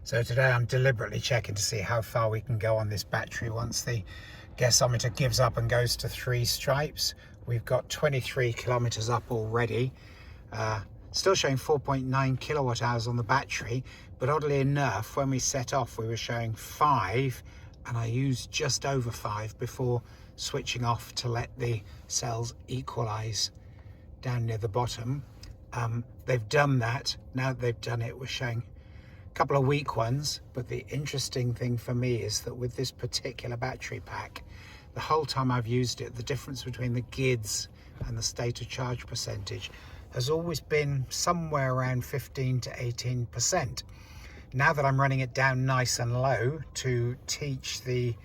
So today I'm deliberately checking to see how far we can go on this battery once the gasometer gives up and goes to 3 stripes. We've got 23 kilometers up already. Still showing 4.9 kilowatt hours on the battery, but oddly enough, when we set off, we were showing 5, and I used just over 5 before switching off to let the cells equalize down near the bottom. They've done that. Now that they've done it, we're showing couple of weak ones, but the interesting thing for me is that with this particular battery pack, the whole time I've used it, the difference between the GIDs and the state of charge percentage has always been somewhere around 15 to 18%. Now that I'm running it down nice and low to teach the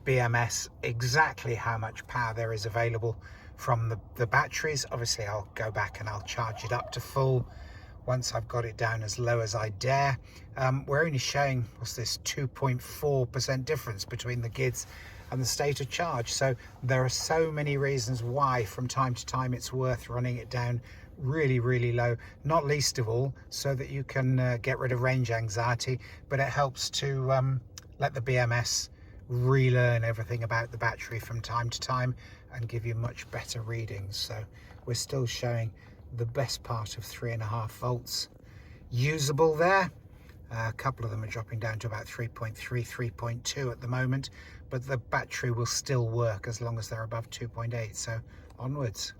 BMS exactly how much power there is available from the batteries, obviously I'll go back and I'll charge it up to full once I've got it down as low as I dare. We're only showing, what's this, 2.4% difference between the GIDs and the state of charge. So there are so many reasons why from time to time it's worth running it down really, really low, not least of all so that you can get rid of range anxiety, but it helps to let the BMS relearn everything about the battery from time to time and give you much better readings. So we're still showing the best part of 3.5 volts usable there. A couple of them are dropping down to about 3.3, 3.2 at the moment, but the battery will still work as long as they're above 2.8. So onwards.